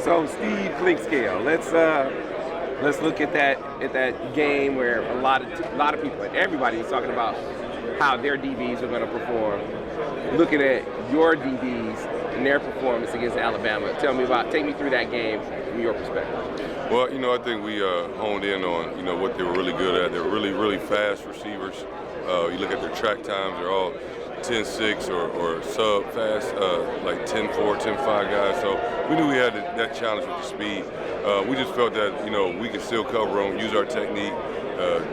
So Steve Clinkscale, let's look at that game where a lot of people, everybody is talking about how their DBs are going to perform. Looking at your DBs and their performance against Alabama, take me through that game from your perspective. Well, I think we honed in on, what they were really good at. They're really, really fast receivers. You look at their track times, they're all 10.6 or sub-fast, like 10.4, 10.5 guys. So we knew we had that challenge with the speed. We just felt that, we could still cover them, use our technique,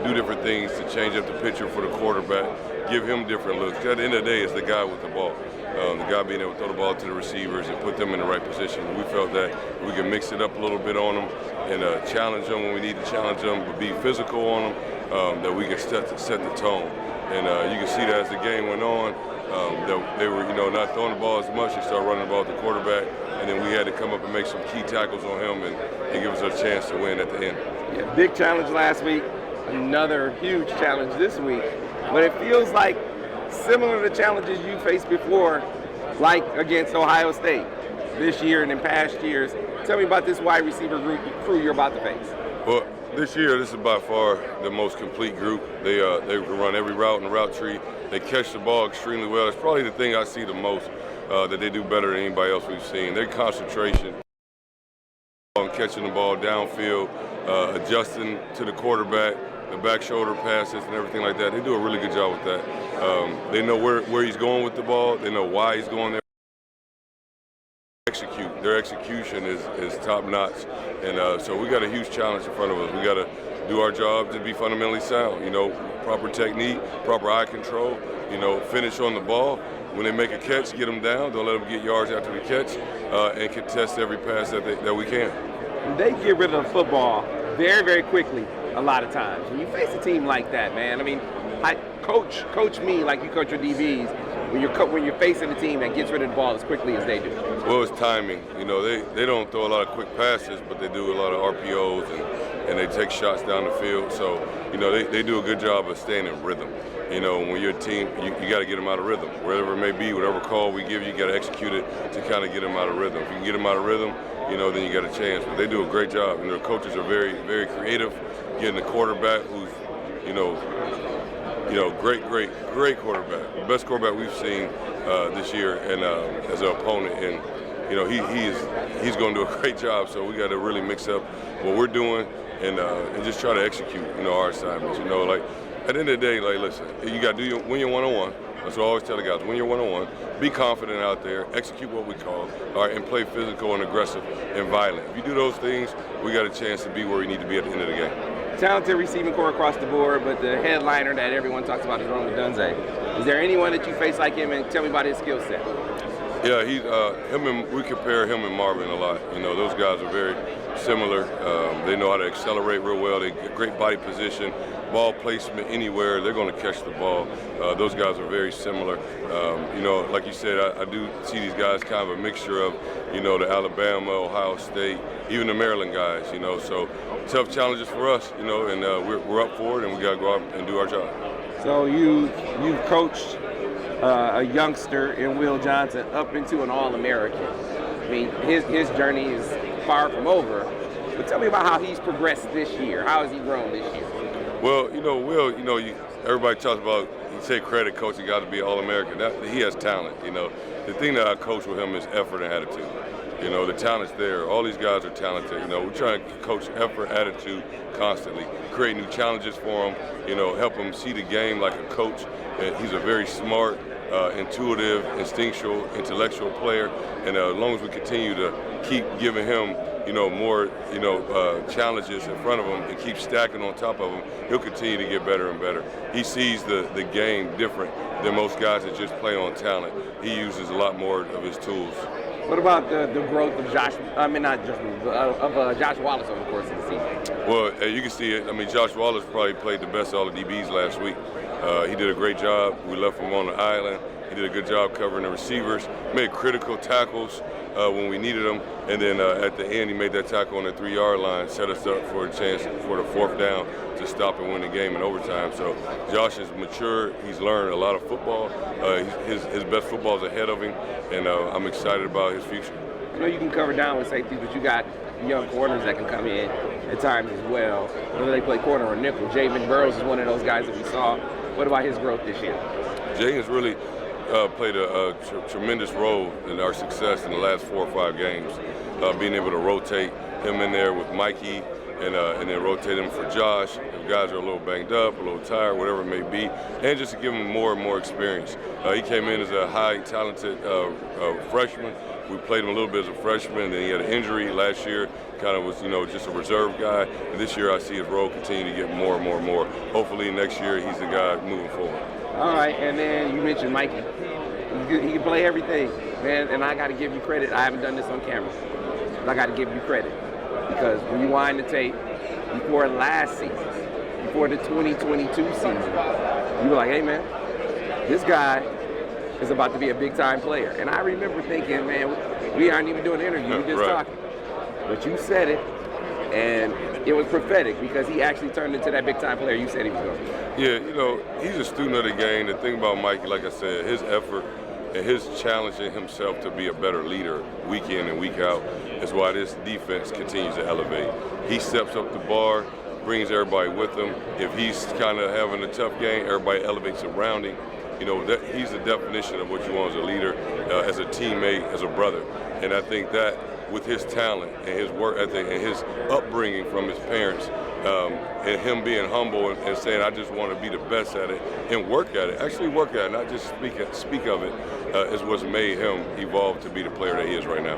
do different things to change up the picture for the quarterback, give him different looks. At the end of the day, it's the guy with the ball. The guy being able to throw the ball to the receivers and put them in the right position. We felt that we could mix it up a little bit on them and challenge them when we need to challenge them, but be physical on them, that we could set the tone. And you can see that as the game went on, that they were, not throwing the ball as much. They started running the ball at the quarterback, and then we had to come up and make some key tackles on him and give us a chance to win at the end. Yeah, big challenge last week, another huge challenge this week, but it feels like similar to challenges you faced before, like against Ohio State this year and in past years. Tell me about this wide receiver crew you're about to face. Well, this year, this is by far the most complete group. They run every route in the route tree. They catch the ball extremely well. It's probably the thing I see the most that they do better than anybody else we've seen. Their concentration on catching the ball downfield, adjusting to the quarterback, the back shoulder passes and everything like that. They do a really good job with that. They know where he's going with the ball. They know why he's going there. Their execution is top notch, and so we got a huge challenge in front of us. We got to do our job to be fundamentally sound. Proper technique, proper eye control. Finish on the ball. When they make a catch, get them down. Don't let them get yards after the catch, and contest every pass that we can. They get rid of the football very, very quickly a lot of times. When you face a team like that, man, I mean, coach me like you coach your DBs. When you're facing a team that gets rid of the ball as quickly as they do. Well, it's timing. They don't throw a lot of quick passes, but they do a lot of RPOs and they take shots down the field. So, they do a good job of staying in rhythm. When you're a team, you got to get them out of rhythm. Wherever it may be, whatever call we give you, got to execute it to kind of get them out of rhythm. If you can get them out of rhythm, then you got a chance. But they do a great job. The coaches are very, very creative, getting the quarterback who's, great quarterback. The best quarterback we've seen this year, and as an opponent, and he's going to do a great job. So we got to really mix up what we're doing and just try to execute our assignments. Like at the end of the day, like listen, you got to win your one-on-one. That's what I always tell the guys: win your one-on-one, be confident out there, execute what we call, all right, and play physical and aggressive and violent. If you do those things, we got a chance to be where we need to be at the end of the game. Talented receiving core across the board, but the headliner that everyone talks about is Ronald Dunze. Is there anyone that you face like him, and tell me about his skill set? Yeah, we compare him and Marvin a lot. Those guys are very similar. They know how to accelerate real well. They get great body position, ball placement anywhere. They're going to catch the ball. Those guys are very similar. Like you said, I do see these guys kind of a mixture of, the Alabama, Ohio State, even the Maryland guys. So tough challenges for us. And we're up for it, and we got to go out and do our job. So you've coached a youngster in Will Johnson up into an All-American. I mean, his journey is far from over. But tell me about how he's progressed this year. How has he grown this year? Well, Will, everybody talks about, you say credit, coach, you got to be All-American. He has talent, The thing that I coach with him is effort and attitude. The talent's there. All these guys are talented. We're trying to coach effort, attitude constantly, create new challenges for them, help them see the game like a coach. And he's a very smart, intuitive, instinctual, intellectual player. And as long as we continue to keep giving him, more, challenges in front of him and keep stacking on top of him, he'll continue to get better and better. He sees the game different than most guys that just play on talent. He uses a lot more of his tools. What about the growth of Josh Wallace over the course of the season? Well, you can see it. Josh Wallace probably played the best of all the DBs last week. He did a great job. We left him on the island. He did a good job covering the receivers, made critical tackles when we needed them, and then at the end he made that tackle on the 3-yard line, set us up for a chance for the 4th down to stop and win the game in overtime. So Josh is mature. He's learned a lot of football. His best football is ahead of him, and I'm excited about his future. You know, you can cover down with safeties, but you got young corners that can come in at times as well. Whether they play corner or nickel. Javen Burrows is one of those guys that we saw. What about his growth this year? Jaden's really played a tremendous role in our success in the last 4 or 5 games. Being able to rotate him in there with Mikey and then rotate him for Josh. If guys are a little banged up, a little tired, whatever it may be, and just to give him more and more experience. He came in as a high talented freshman. We played him a little bit as a freshman, and then he had an injury last year. Kind of was, just a reserve guy. And this year I see his role continue to get more and more and more. Hopefully next year he's the guy moving forward. All right, and then you mentioned Mikey. He can play everything, man, and I got to give you credit. I haven't done this on camera, but I got to give you credit because when you wind the tape before last season, before the 2022 season, you were like, hey, man, this guy is about to be a big-time player. And I remember thinking, man, we aren't even doing an interview, we're just talking. But you said it, and it was prophetic because he actually turned into that big-time player you said he was going to be. Yeah, he's a student of the game. The thing about Mikey, like I said, his effort and his challenging himself to be a better leader week in and week out is why this defense continues to elevate. He steps up the bar, brings everybody with him. If he's kind of having a tough game, everybody elevates around him. He's the definition of what you want as a leader, as a teammate, as a brother. And I think that with his talent and his work ethic and his upbringing from his parents, and him being humble and saying, I just want to be the best at it and work at it, actually work at it, not just speak of it, is what's made him evolve to be the player that he is right now.